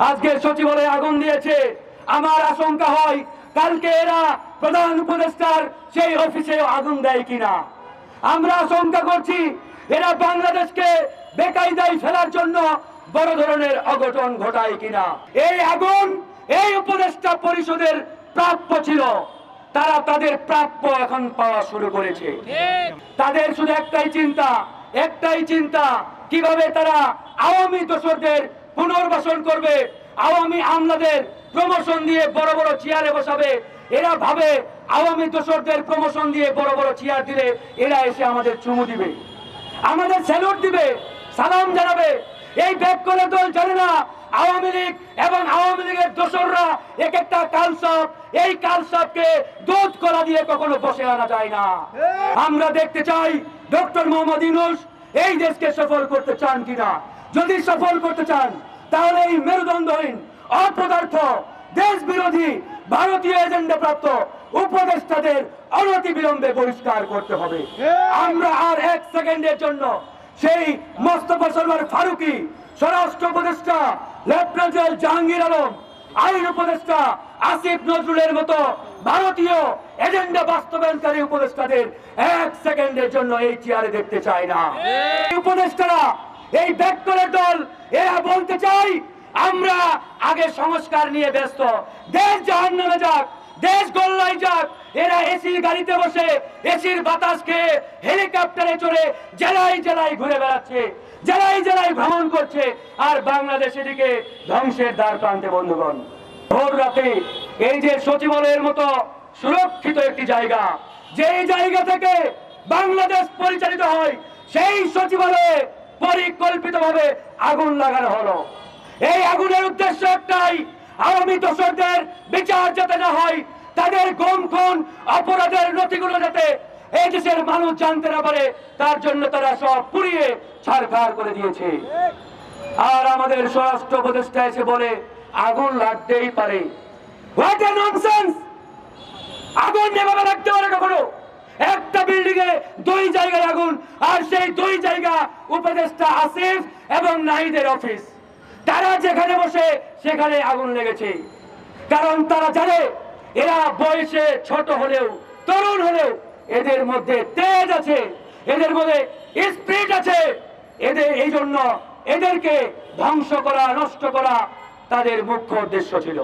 আজকে সচিবালয়ে আগুন দিয়েছে। আমার আশঙ্কা হয় কালকে এরা প্রধান উপদেষ্টার সেই অফিসে আগুন দেয় কিনা। আমরা আশঙ্কা করছি এরা বাংলাদেশকে বেকায়দায় ফেলার জন্য বড় ধরনের অঘটন ঘটায় কিনা। এই আগুন এই উপদেষ্টা পরিষদের প্রাপ্য ছিল, তারা তাদের প্রাপ্য এখন পাওয়া শুরু করেছে। তাদের শুধু একটাই চিন্তা কিভাবে তারা আওয়ামী দোসরদের পুনর্বাসন করবে, আওয়ামী আমলাদের প্রমোশন দিয়ে বড় বড় চেয়ারে বসাবে। এরা ভাবে আওয়ামী দোসরদের প্রমোশন দিয়ে বড় বড় চেয়ার দিলে এরা এসে আমাদের চুমু দিবে, আমাদের স্যালুট দিবে, সালাম জানাবে। এই ব্যাক করে দল জানে না আওয়ামী লীগ এবং আওয়ামী লীগের দোসররা এক একটা কালসাপ, এই কালসাপকে দুধ কলা দিয়ে কখনো বসে আনা যায় না। আমরা দেখতে চাই ডক্টর মোহাম্মদ ইউনূস এই দেশকে সফল করতে চান কিনা। যদি সফল করতে চান তাহলে এই মেরুদণ্ডহীন, অপদার্থ, দেশ বিরোধী, ভারতীয় এজেন্ডা প্রাপ্ত উপদেষ্টাদের অনতি বিলম্বে বহিষ্কার করতে হবে। আমরা আর এক সেকেন্ডের জন্য সেই মোস্তফা সরওয়ার ফারুকী, স্বরাষ্ট্র উপদেষ্টা লেফটেন্যান্ট জেনারেল জাহাঙ্গীর আলম, আইন উপদেষ্টা আসিফ নজরুলের মতো ভারতীয় এজেন্ডা বাস্তবায়নকারী উপদেষ্টাদের এক সেকেন্ডের জন্য এই চেয়ারে দেখতে চাই না। উপদেষ্টারা, এই ব্যাককলের দল, এরা বলতে চাই আমরা আগে সংস্কার নিয়ে ব্যস্ত, দেশ জাহান্নামে যাক, দেশ গোল্লায় যাক। এরা এসির গাড়িতে বসে এসির বাতাস খেয়ে হেলিকপ্টারে চড়ে জেলায় জেলায় ঘুরে বেড়াচ্ছে, জেলায় জেলায় ভ্রমণ করছে, আর বাংলাদেশের দিকে ধ্বংসের দ্বার প্রান্তে। বন্ধুগণ, ভোর রাতে এই যে সচিবালয়ের মতো সুরক্ষিত একটি জায়গা, যেই জায়গা থেকে বাংলাদেশ পরিচালিত হয়, সেই সচিবালয়ে পরিকল্পিতভাবে আগুন লাগানো হলো। এই আগুনের উদ্দেশ্য একটাই, আওয়ামী দোসরদের বিচার যাতে না হয়, তাদের গুম খুন অপরাধের নথিগুলো যাতে এই দেশের মানুষ জানতে না পারে, তার জন্য তারা সব পুড়িয়ে ছারখার করে দিয়েছে। আর আমাদের স্বরাষ্ট্র উপদেষ্টা এসে বলে আগুন লাগতেই পারে। What a nonsense! আগুন এভাবে লাগতে পারে কখনো? একটা বিল্ডিং এ দুই জায়গায় আগুন, আর সেই দুই জায়গা উপদেষ্টা আসিফ এবং নাহিদের অফিস। তারা যেখানে বসে সেখানে আগুন লেগেছে, কারণ তারা জানে এরা বয়সে ছোট হলেও, তরুণ হলেও এদের মধ্যে তেজ আছে, এদের মধ্যে স্পিরিট আছে। এই জন্য এদেরকে ধ্বংস করা, নষ্ট করা তাদের মুখ্য উদ্দেশ্য ছিল।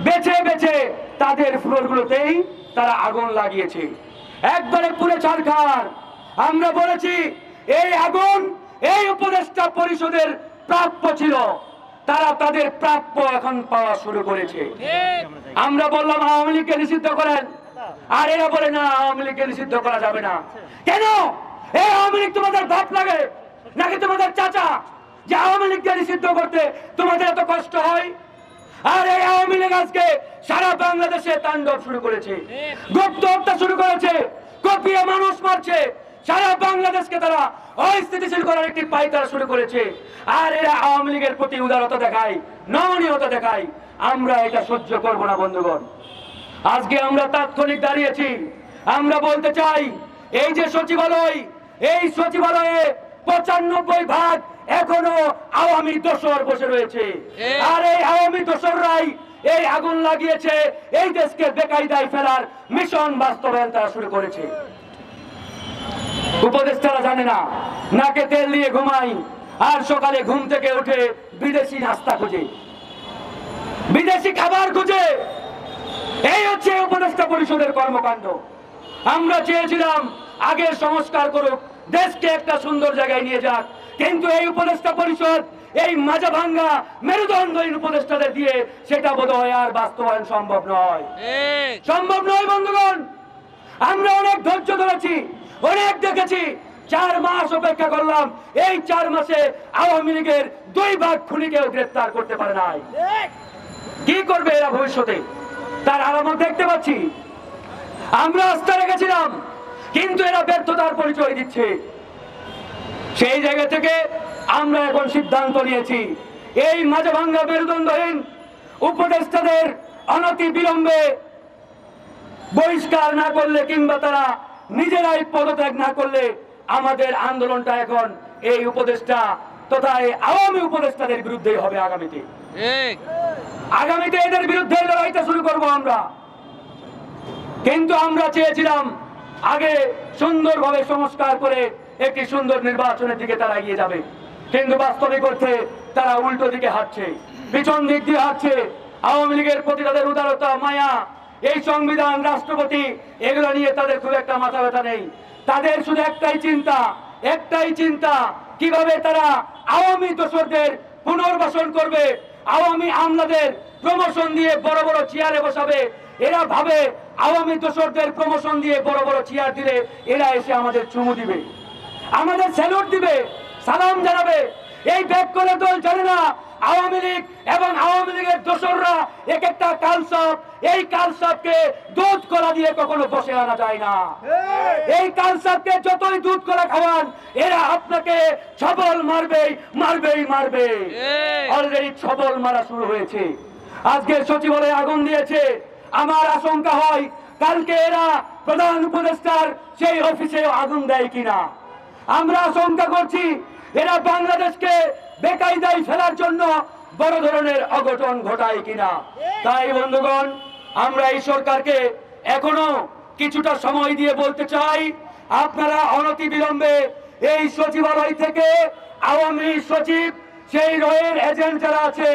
বেছে বেছে তাদের ফ্লোরগুলোতেই তারা আগুন লাগিয়েছে, একবারে পুরো ছারখার। আমরা বলেছি এই আগুন এই উপদেষ্টা পরিষদের প্রাপ্য ছিল, তারা তাদের প্রাপ্য এখন পাওয়া শুরু করেছে। আমরা বললাম আওয়ামী লীগকে নিষিদ্ধ করেন, আর এরা বলে না আওয়ামী লীগকে নিষিদ্ধ করা যাবে না। কেন? এই আওয়ামী লীগ তোমাদের বাপ লাগে নাকি তোমাদের চাচা, যে আওয়ামী লীগকে নিষিদ্ধ করতে তোমাদের এত কষ্ট হয়? আর এই আওয়ামী লীগ আজকে সারা বাংলাদেশে তাণ্ডব শুরু করেছে, গুপ্ত হত্যা শুরু করেছে, কপিয়ে মানুষ মারছে, সারা বাংলাদেশকে তারা অস্থিতিশীল করার একটি পায়তারা শুরু করেছে। আর এরা আওয়ামী লীগের প্রতি উদারতা দেখায়, নমনীয়তা দেখায়। আমরা এটা সহ্য করব না বন্ধুগণ। আজকে আমরা তাৎক্ষণিক দাঁড়িয়েছি। আমরা বলতে চাই এই যে সচিবালয়, এই সচিবালয়ে 95% এখনো আওয়ামী দোসর বসে রয়েছে, আর এই আওয়ামী দোসররাই এই আগুন লাগিয়েছে, এই দেশকে বেকায়দায় ফেলার মিশন বাস্তবায়ন তারা শুরু করেছে। উপদেষ্টারা জানে না, নাকে তেল দিয়ে ঘুমাই, আর সকালে ঘুম থেকে উঠে বিদেশি নাস্তা খুঁজে, বিদেশি খাবার খুঁজে। এই হচ্ছে উপদেষ্টা পরিষদের কর্মকাণ্ড। আমরা চেয়েছিলাম আগে সংস্কার করুক, দেশকে একটা সুন্দর জায়গায় নিয়ে যাক, কিন্তু এই উপদেষ্টা পরিষদ এই মাজা ভাঙ্গা মেরুদণ্ডহীন উপদেষ্টাদের দিয়ে সেটা বোধহয় আর বাস্তবায়ন সম্ভব নয়, সম্ভব নয় বন্ধুগণ। আমরা অনেক ধৈর্য ধরেছি, অনেক দেখেছি, 4 মাস অপেক্ষা করলাম। এই 4 মাসে আওয়ামী লীগের 2 ভাগ খুনিকেও গ্রেফতার করতে পারে নাই। কি করবে এরা ভবিষ্যতে, তার আলামত দেখতে পাচ্ছি। আমরা আস্থা রেখেছিলাম, কিন্তু এরা ব্যর্থতার পরিচয় দিচ্ছে। সেই জায়গা থেকে আমরা এখন সিদ্ধান্ত নিয়েছি এই মাজা ভাঙ্গা মেরুদণ্ডহীন উপদেষ্টাদের অনতি বিলম্বে বহিষ্কার না করলে, কিংবা তারা নিজেরাই পদত্যাগ না করলে, আমাদের আন্দোলনটা এখন এই উপদেষ্টা তথা এই আওয়ামী উপদেষ্টাদের বিরুদ্ধেই হবে আগামীতে। আগামীতে এদের বিরুদ্ধে লড়াইটা শুরু করব আমরা। কিন্তু আমরা চেয়েছিলাম আগে সুন্দরভাবে সংস্কার করে একটি সুন্দর নির্বাচনের দিকে তারা এগিয়ে যাবে, কিন্তু বাস্তবিক অর্থে তারা উল্টো দিকে হাঁটছে, পিছন দিক দিয়ে হাঁটছে। আওয়ামী লীগের প্রতি তাদের উদারতা, মায়া, এই সংবিধান, রাষ্ট্রপতি, এগুলো নিয়ে তাদের খুব একটা মাথা ব্যথা নেই। তাদের শুধু একটাই চিন্তা কিভাবে তারা আওয়ামী দোসরদের পুনর্বাসন করবে, আওয়ামী আমলাদের প্রমোশন দিয়ে বড় বড় চেয়ারে বসাবে। এরা ভাবে আওয়ামী দোসরদের প্রমোশন দিয়ে বড় বড় চেয়ার দিলে এরা এসে আমাদের চুমু দিবে, আমাদের স্যালুট দিবে, সালাম জানাবে। এই ব্যাক করে দল জানে না আওয়ামী লীগ এবং আওয়ামী লীগের দোসররা এক একটা কালসাপ, এই কালসাপকে দুধ কলা দিয়ে কখনো বসে আনা যায় না। এই কালসাপকে যতই দুধ কলা খাওয়ান, এরা আপনাকে ছবল মারবে। অলরেডি ছবল মারা শুরু হয়েছে। আজকে সচিবালয়ে আগুন দিয়েছে। আমার আশঙ্কা হয় কালকে এরা প্রধান উপদেষ্টার সেই অফিসে আগুন দেয় কিনা। আমরা আশঙ্কা করছি এরা বাংলাদেশকে বেকায়দায় ফেলার জন্য বড় ধরনের অঘটন ঘটায় কিনা। তাই বন্ধুগণ, আমরা এই সরকারকে এখনো কিছুটা সময় দিয়ে বলতে চাই, আপনারা অনতিবিলম্বে এই সচিবালয় থেকে আওয়ামী সচিব, সেই রয়ের এজেন্ট যারা আছে,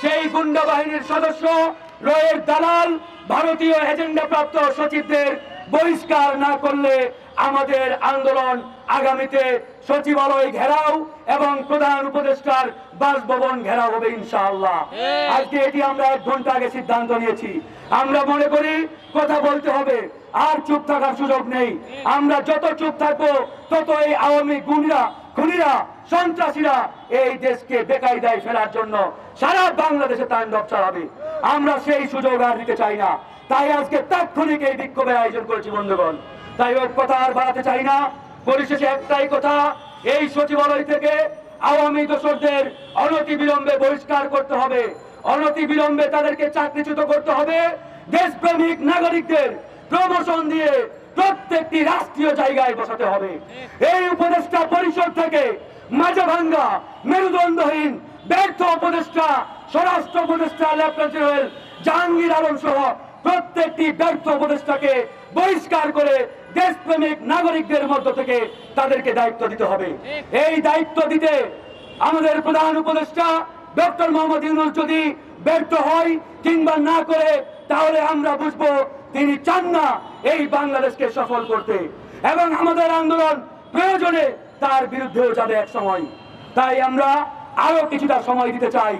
সেই গুন্ডা বাহিনীর সদস্য, রয়ের দালাল, ভারতীয় এজেন্ডা প্রাপ্ত সচিবদের বহিষ্কার না করলে আমাদের আন্দোলন আগামীতে সচিবালয় ঘেরাও এবং প্রধান উপদেষ্টার বাসভবন ঘেরাও হবে ইনশাআল্লাহ। আজকে এটি আমরা 1 ঘন্টা আগে সিদ্ধান্ত নিয়েছি। আমরা মনে করি কথা বলতে হবে, আর চুপ থাকার সুযোগ নেই। আমরা যত চুপ থাকবো তত এই আওয়ামী খুনিরা, সন্ত্রাসীরা এই দেশকে বেকায়দায় ফেলার জন্য সারা বাংলাদেশে তাণ্ডব চালাবে। আমরা সেই সুযোগ আর দিতে চাই না। তাই আজকে তাৎক্ষণিক এই বিক্ষোভের আয়োজন করেছি বন্ধুগণ। তাই ওই কথা আর বাড়াতে চাই না। পরিশেষে একটাই কথা, এই সচিবালয় থেকে আওয়ামী দোসরদের অনতিবিলম্বে বহিষ্কার করতে হবে, অনতিবিলম্বে তাদেরকে চাকরিচ্যুত করতে হবে। দেশপ্রেমিক নাগরিকদের প্রমোশন দিয়ে প্রত্যেকটি রাষ্ট্রীয় জায়গায় বসাতে হবে। এই উপদেষ্টা পরিষদ থেকে মাঝাভাঙ্গা, মেরুদণ্ডহীন, ব্যর্থ উপদেষ্টা, স্বরাষ্ট্র উপদেষ্টা লেফটেন্যান্ট জেনারেল জাহাঙ্গীর আলম সহ প্রত্যেকটি ব্যর্থ উপদেষ্টাকে বহিষ্কার করে দেশপ্রেমিক নাগরিকদের মধ্য থেকে তাদেরকে দায়িত্ব দিতে হবে। এই দায়িত্ব দিতে আমাদের প্রধান উপদেষ্টা ডক্টর মোহাম্মদ ইউনূস যদি ব্যর্থ হয় কিংবা না করে, তাহলে আমরা বুঝবো তিনি চান না এই বাংলাদেশকে সফল করতে, এবং আমাদের আন্দোলন প্রয়োজনে তার বিরুদ্ধেও যাবে এক সময়। তাই আমরা আরো কিছুটা সময় দিতে চাই।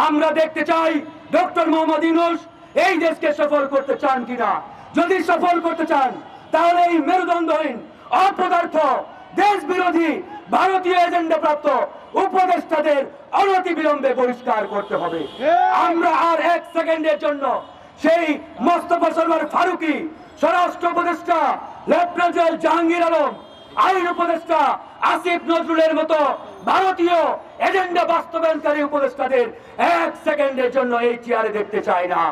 আমরা দেখতে চাই ডক্টর মোহাম্মদ ইউনূস এই দেশকে সফল করতে চান কিনা। যদি সফল করতে চান, তাহলে এই মেরুদণ্ডহীন, অপদার্থ, দেশ বিরোধী, ভারতীয় এজেন্ডা প্রাপ্ত উপদেষ্টাদের অনতিবিলম্বে বহিষ্কার করতে হবে। আমরা আর 1 সেকেন্ডের জন্য সেই মোস্তফা সরওয়ার ফারুকী, স্বরাষ্ট্র উপদেষ্টা লেফটেন্যান্ট জেনারেল জাহাঙ্গীর আলম, আইন উপদেষ্টা আসিফ নজরুলের মতো ভারতীয় এজেন্ডা বাস্তবায়নকারী উপদেষ্টাদের 1 সেকেন্ডের জন্য এই চেয়ারে দেখতে চাই না।